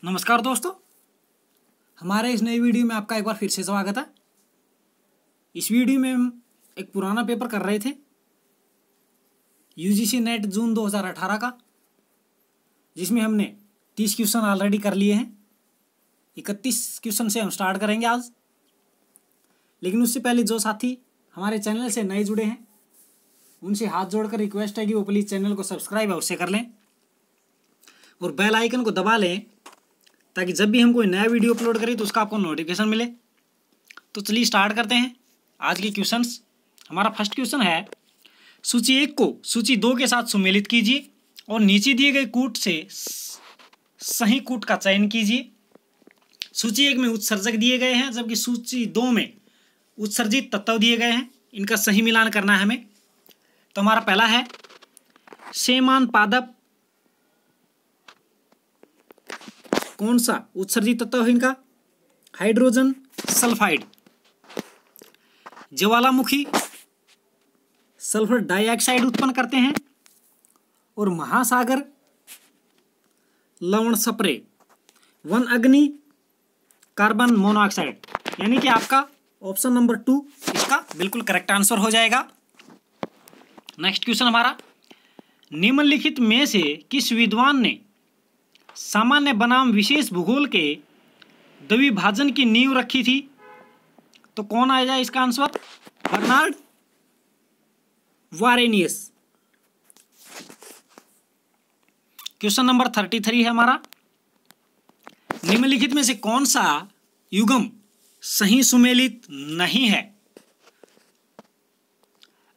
नमस्कार दोस्तों, हमारे इस नई वीडियो में आपका एक बार फिर से स्वागत है। इस वीडियो में हम एक पुराना पेपर कर रहे थे यूजीसी नेट जून 2018 का, जिसमें हमने 30 क्वेश्चन ऑलरेडी कर लिए हैं। 31 क्वेश्चन से हम स्टार्ट करेंगे आज। लेकिन उससे पहले जो साथी हमारे चैनल से नए जुड़े हैं उनसे हाथ जोड़कर रिक्वेस्ट है कि वो प्लीज़ चैनल को सब्सक्राइब अवश्य कर लें और बेल आइकन को दबा लें, ताकि जब भी हम कोई नया वीडियो अपलोड करें तो उसका आपको नोटिफिकेशन मिले। तो चलिए स्टार्ट करते हैं आज के क्वेश्चंस। हमारा फर्स्ट क्वेश्चन है, सूची 1 को सूची 2 के साथ सुमेलित कीजिए और नीचे दिए गए कूट से सही कूट का चयन कीजिए। सूची 1 में उत्सर्जक दिए गए हैं, जबकि सूची 2 में उत्सर्जित तत्व दिए गए हैं। इनका सही मिलान करना है हमें। तो हमारा पहला है, सेमान पादप कौन सा उत्सर्जित तत्व है इनका? Hydrogen sulphide. ज्वालामुखी सल्फर डाइऑक्साइड उत्पन्न करते हैं और महासागर लवण स्प्रे। वन अग्नि कार्बन मोनोऑक्साइड। यानी कि आपका ऑप्शन नंबर 2 इसका बिल्कुल करेक्ट आंसर हो जाएगा। नेक्स्ट क्वेश्चन हमारा, निम्नलिखित में से किस विद्वान ने सामान्य बनाम विशेष भूगोल के द्विभाजन की नींव रखी थी? तो कौन आ जाए इसका आंसर? बर्नार्ड वारेनियस। क्वेश्चन नंबर 33 है हमारा, निम्नलिखित में से कौन सा युग्म सही सुमेलित नहीं है?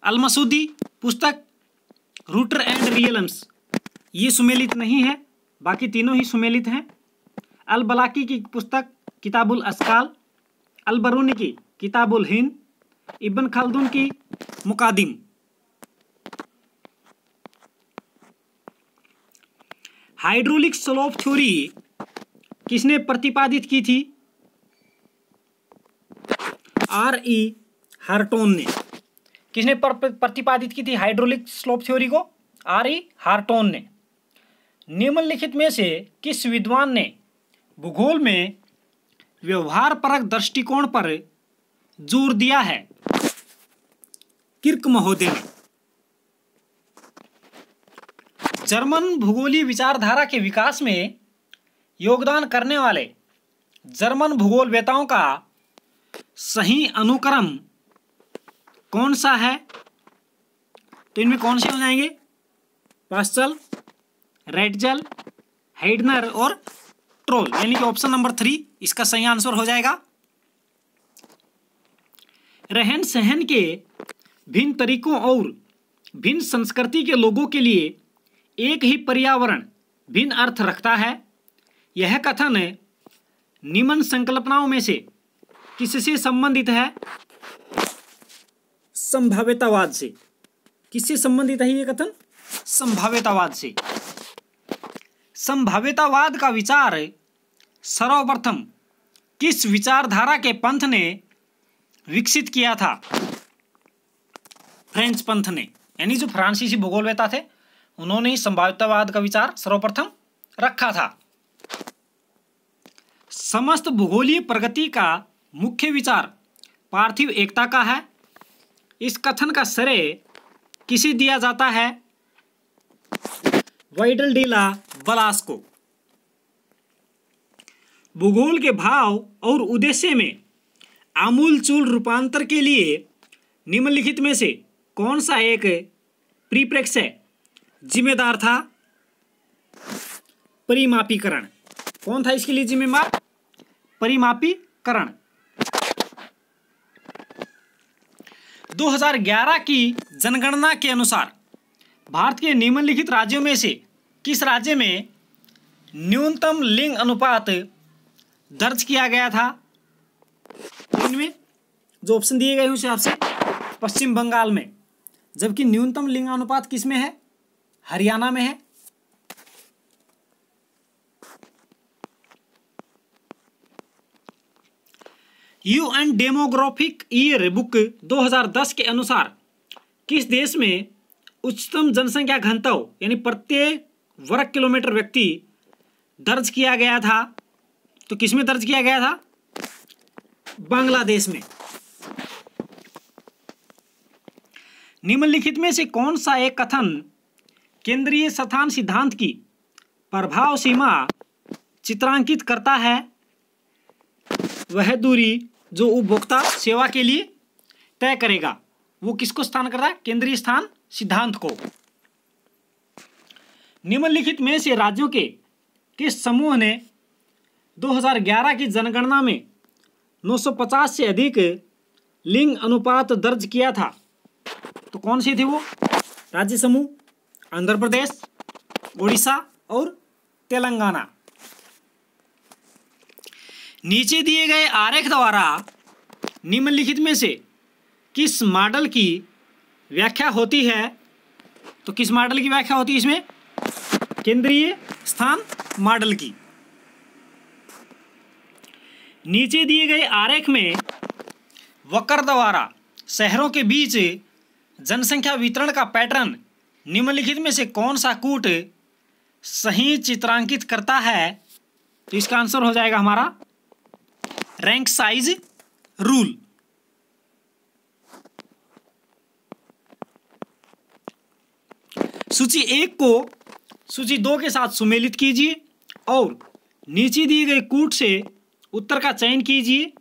अलमसूदी पुस्तक, रूटर एंड रियलम्स, ये सुमेलित नहीं है, बाकी तीनों ही सुमेलित हैं। अल बलाकी की पुस्तक किताबुल अस्काल, अल बरूनी की किताबुल हिंद, इब्न खल्दून की मुकादिम। हाइड्रोलिक स्लोप थ्योरी किसने प्रतिपादित की थी? R.E. हार्टोन ने। किसने प्रतिपादित की थी हाइड्रोलिक स्लोप थ्योरी को? R.E. हार्टोन ने। निम्नलिखित में से किस विद्वान ने भूगोल में व्यवहार परक दृष्टिकोण पर जोर दिया है? किर्क महोदय ने। जर्मन भूगोलीय विचारधारा के विकास में योगदान करने वाले जर्मन भूगोलवेताओं का सही अनुक्रम कौन सा है? तो इनमें कौन से हो जाएंगे? पास्कल, रेटजल, हाइडनर और ट्रोल। यानी कि ऑप्शन नंबर 3 इसका सही आंसर हो जाएगा। रहन सहन के भिन्न तरीकों और भिन्न संस्कृति के लोगों के लिए एक ही पर्यावरण भिन्न अर्थ रखता है। यह कथन निम्न संकल्पनाओं में से किससे संबंधित है? संभाव्यतावाद से। किससे संबंधित है ये कथन? संभाव्यतावाद से। संभाव्यतावाद का विचार सर्वप्रथम किस विचारधारा के पंथ ने विकसित किया था? फ्रेंच पंथ ने। यानी जो फ्रांसीसी भूगोलवेता थे उन्होंने ही संभाव्यतावाद का विचार सर्वप्रथम रखा था। समस्त भूगोलीय प्रगति का मुख्य विचार पार्थिव एकता का है। इस कथन का श्रेय किसे दिया जाता है? वाइडल डी ला बलास को। भूगोल के भाव और उद्देश्य में आमूलचूल रूपांतर के लिए निम्नलिखित में से कौन सा एक परिप्रेक्ष्य जिम्मेदार था? परिमापीकरण। कौन था इसके लिए जिम्मेदार? परिमापीकरण। 2011 की जनगणना के अनुसार भारत के निम्नलिखित राज्यों में से किस राज्य में न्यूनतम लिंग अनुपात दर्ज किया गया था? इनमें जो ऑप्शन दिए गए हैं उस हिसाब से पश्चिम बंगाल में, जबकि न्यूनतम लिंग अनुपात किस में है? हरियाणा में है। यूएन डेमोग्राफिक ईयर बुक 2010 के अनुसार किस देश में उच्चतम जनसंख्या घनत्व यानी प्रत्येक वर्ग किलोमीटर व्यक्ति दर्ज किया गया था, तो किसमें दर्ज किया गया था? बांग्लादेश में। निम्नलिखित में से कौन सा एक कथन केंद्रीय स्थान सिद्धांत की प्रभाव सीमा चित्रांकित करता है? वह दूरी जो उपभोक्ता सेवा के लिए तय करेगा। वो किसको स्थान कर रहा है? केंद्रीय स्थान सिद्धांत को। निम्नलिखित में से राज्यों के किस समूह ने 2011 की जनगणना में 950 से अधिक लिंग अनुपात दर्ज किया था? तो कौन से थे वो राज्य समूह? आंध्र प्रदेश, उड़ीसा और तेलंगाना। नीचे दिए गए आरेख द्वारा निम्नलिखित में से किस मॉडल की व्याख्या होती है? तो किस मॉडल की व्याख्या होती है इसमें? केंद्रीय स्थान मॉडल की। नीचे दिए गए आरेख में वक्र द्वारा शहरों के बीच जनसंख्या वितरण का पैटर्न निम्नलिखित में से कौन सा कूट सही चित्रांकित करता है? तो इसका आंसर हो जाएगा हमारा रैंक साइज रूल। सूची 1 को सूची 2 के साथ सुमेलित कीजिए और नीचे दिए गए कूट से उत्तर का चयन कीजिए।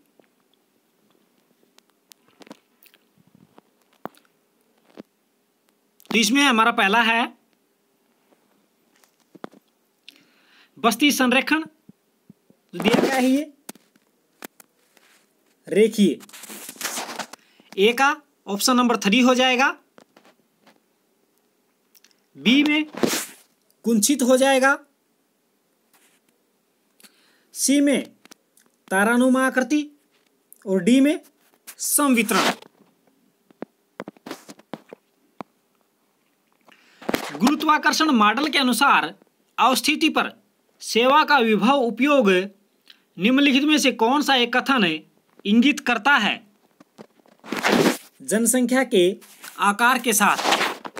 तो इसमें हमारा पहला है बस्ती संरेखण, जो दिया गया है ये रेखीय। ए का ऑप्शन नंबर 3 हो जाएगा। बी में कुंचित हो जाएगा। सी में तारानुमा आकृति और डी में संवितरण। गुरुत्वाकर्षण मॉडल के अनुसार अवस्थिति पर सेवा का विभव उपयोग निम्नलिखित में से कौन सा एक कथन इंगित करता है? जनसंख्या के आकार के साथ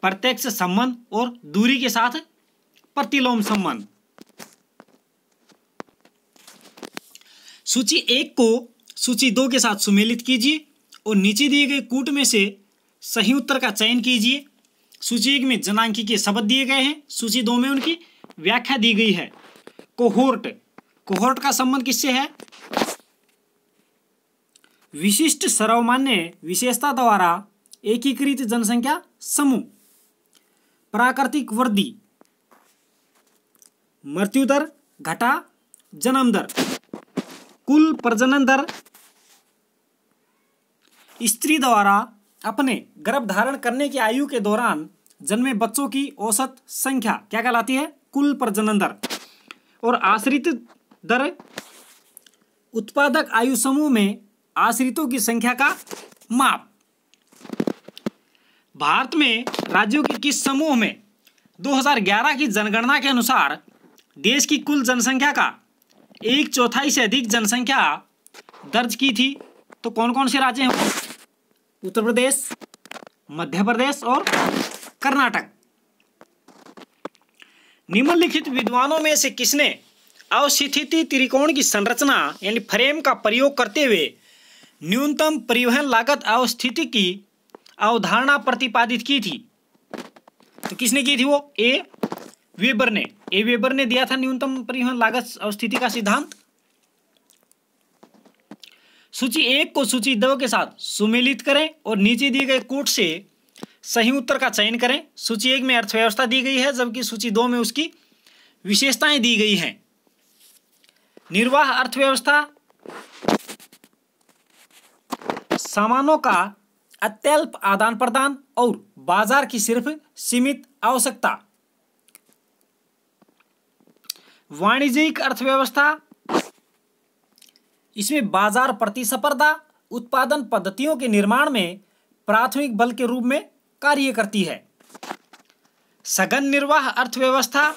प्रत्यक्ष संबंध और दूरी के साथ प्रतिलोम संबंध। सूची 1 को सूची 2 के साथ सुमेलित कीजिए और नीचे दिए गए कूट में से सही उत्तर का चयन कीजिए। सूची 1 में जनांकीय शब्द दिए गए हैं, सूची 2 में उनकी व्याख्या दी गई है। कोहोर्ट का संबंध किससे है? विशिष्ट सर्वमान्य विशेषता द्वारा एकीकृत जनसंख्या समूह। प्राकृतिक वृद्धि, मृत्यु दर घटा जन्म दर, कुल प्रजनन दर, स्त्री द्वारा अपने गर्भ धारण करने की आयु के दौरान जन्मे बच्चों की औसत संख्या क्या कहलाती है? कुल प्रजनन दर। और आश्रित दर, उत्पादक आयु समूह में आश्रितों की संख्या का माप। भारत में राज्यों के किस समूह में 2011 की जनगणना के अनुसार देश की कुल जनसंख्या का 1/4 से अधिक जनसंख्या दर्ज की थी? तो कौन कौन से राज्य हैं? उत्तर प्रदेश, मध्य प्रदेश और कर्नाटक। निम्नलिखित विद्वानों में से किसने अवस्थिति त्रिकोण की संरचना यानी फ्रेम का प्रयोग करते हुए न्यूनतम परिवहन लागत अवस्थिति की अवधारणा प्रतिपादित की थी? तो किसने की थी वो? ए वेबर ने दिया था न्यूनतम परिवहन लागत अवस्थिति का सिद्धांत। सूची 1 को सूची 2 के साथ सुमेलित करें और नीचे दिए गए कूट से सही उत्तर का चयन करें। सूची 1 में अर्थव्यवस्था दी गई है, जबकि सूची 2 में उसकी विशेषताएं दी गई हैं। निर्वाह अर्थव्यवस्था सामानों का अत्यल्प आदान प्रदान और बाजार की सिर्फ सीमित आवश्यकता। वाणिज्यिक अर्थव्यवस्था, इसमें बाजार प्रतिस्पर्धा उत्पादन पद्धतियों के निर्माण में प्राथमिक बल के रूप में कार्य करती है। सघन निर्वाह अर्थव्यवस्था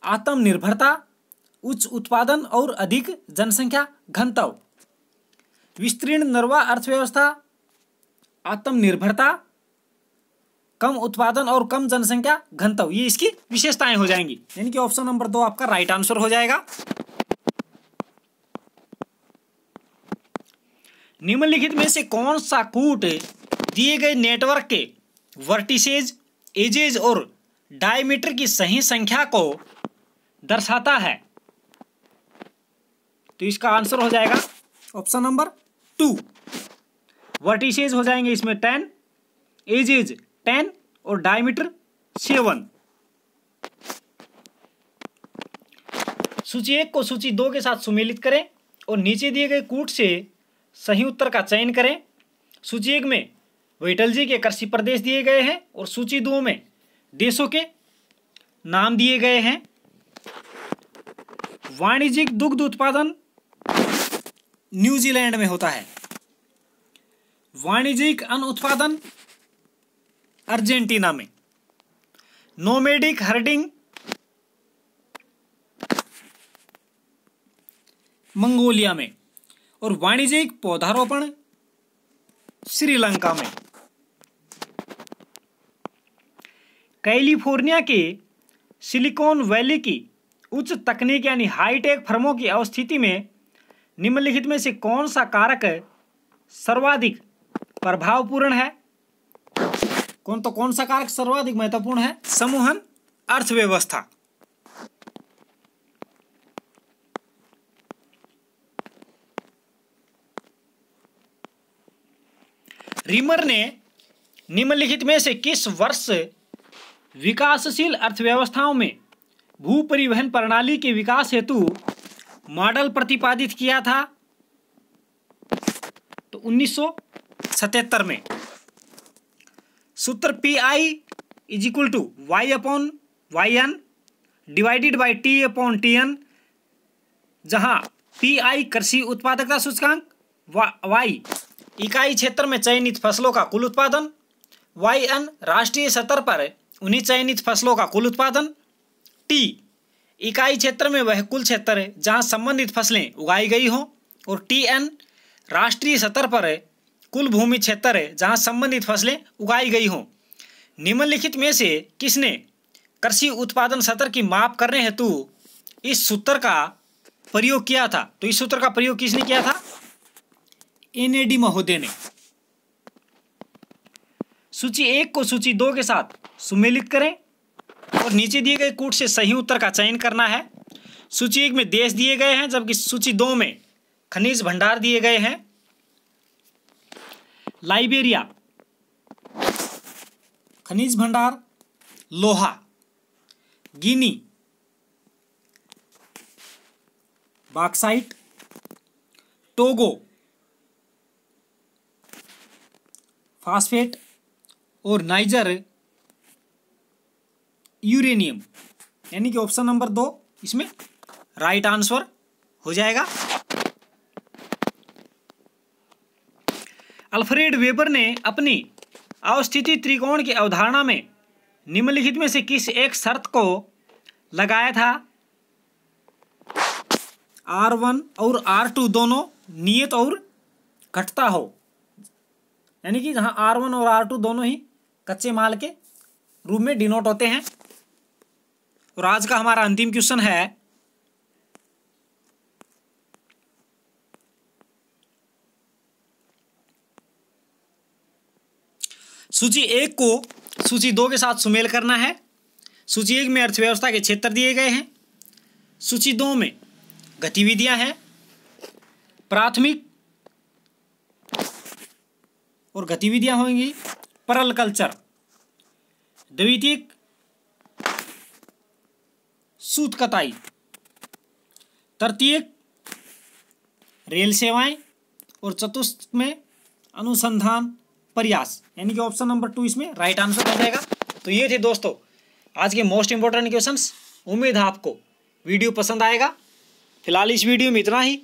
आत्मनिर्भरता, उच्च उत्पादन और अधिक जनसंख्या घनत्व। विस्तीर्ण निर्वाह अर्थव्यवस्था आत्मनिर्भरता, कम उत्पादन और कम जनसंख्या घनत्व, ये इसकी विशेषताएं हो जाएंगी। यानी कि ऑप्शन नंबर 2 आपका राइट आंसर हो जाएगा। निम्नलिखित में से कौन सा कूट दिए गए नेटवर्क के वर्टिसेज, एजेज और डायमीटर की सही संख्या को दर्शाता है? तो इसका आंसर हो जाएगा ऑप्शन नंबर 2। वर्टिसेज हो जाएंगे इसमें 10, एजेज 10 और डायमीटर 7। सूची 1 को सूची 2 के साथ सुमेलित करें और नीचे दिए गए कूट से सही उत्तर का चयन करें। सूची 1 में वेटलजी के कृषि प्रदेश दिए गए हैं और सूची 2 में देशों के नाम दिए गए हैं। वाणिज्यिक दुग्ध उत्पादन न्यूजीलैंड में होता है। वाणिज्यिक अन्न उत्पादन अर्जेंटीना में। नोमैडिक हर्डिंग मंगोलिया में और वाणिज्यिक पौधारोपण श्रीलंका में। कैलिफोर्निया के सिलिकॉन वैली की उच्च तकनीक यानी हाईटेक फर्मों की अवस्थिति में निम्नलिखित में से कौन सा कारक सर्वाधिक प्रभावपूर्ण है? कौन सा कारक सर्वाधिक महत्वपूर्ण है? समूहन अर्थव्यवस्था। रिमर ने निम्नलिखित में से किस वर्ष विकासशील अर्थव्यवस्थाओं में भू परिवहन प्रणाली के विकास हेतु मॉडल प्रतिपादित किया था? तो 1977 में। सूत्र PI = Y/YN divided by T/TN, जहां PI कृषि उत्पादकता सूचकांक, Y इकाई क्षेत्र में चयनित फसलों का कुल उत्पादन, YN राष्ट्रीय स्तर पर उन्हीं चयनित फसलों का कुल उत्पादन, T इकाई क्षेत्र में वह कुल क्षेत्र है जहां संबंधित फसलें उगाई गई हों, और TN राष्ट्रीय स्तर पर कुल भूमि क्षेत्र है जहां संबंधित फसलें उगाई गई हों। निम्नलिखित में से किसने कृषि उत्पादन स्तर की माप करने हेतु इस सूत्र का प्रयोग किया था? तो इस सूत्र का प्रयोग किसने किया था? NAD महोदय ने। सूची 1 को सूची 2 के साथ सुमेलित करें और नीचे दिए गए कूट से सही उत्तर का चयन करना है। सूची 1 में देश दिए गए हैं, जबकि सूची 2 में खनिज भंडार दिए गए हैं। लाइबेरिया खनिज भंडार लोहा, गिनी बॉक्साइट, टोगो फास्फेट और नाइजर यूरेनियम। यानी कि ऑप्शन नंबर 2 इसमें राइट आंसर हो जाएगा। अल्फ्रेड वेबर ने अपनी अवस्थिति त्रिकोण की अवधारणा में निम्नलिखित में से किस एक शर्त को लगाया था? R1 और R2 दोनों नियत और घटता हो, यानी कि जहां R1 और R2 दोनों ही कच्चे माल के रूप में डिनोट होते हैं। और आज का हमारा अंतिम क्वेश्चन है, सूची 1 को सूची 2 के साथ सुमेल करना है। सूची 1 में अर्थव्यवस्था के क्षेत्र दिए गए हैं, सूची 2 में गतिविधियां हैं, प्राथमिक और गतिविधियां होंगी परल कल्चर, द्वितीयक सूत कताई, तृतीयक रेल सेवाएं और चतुर्थ में अनुसंधान प्रयास। यानी कि ऑप्शन नंबर 2 इसमें राइट आंसर हो जाएगा। तो ये थे दोस्तों आज के मोस्ट इंपॉर्टेंट क्वेश्चंस। उम्मीद है आपको वीडियो पसंद आएगा। फिलहाल इस वीडियो में इतना ही।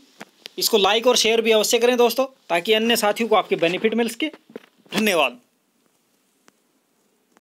इसको लाइक और शेयर भी अवश्य करें दोस्तों, ताकि अन्य साथियों को आपके बेनिफिट मिल सके। धन्यवाद।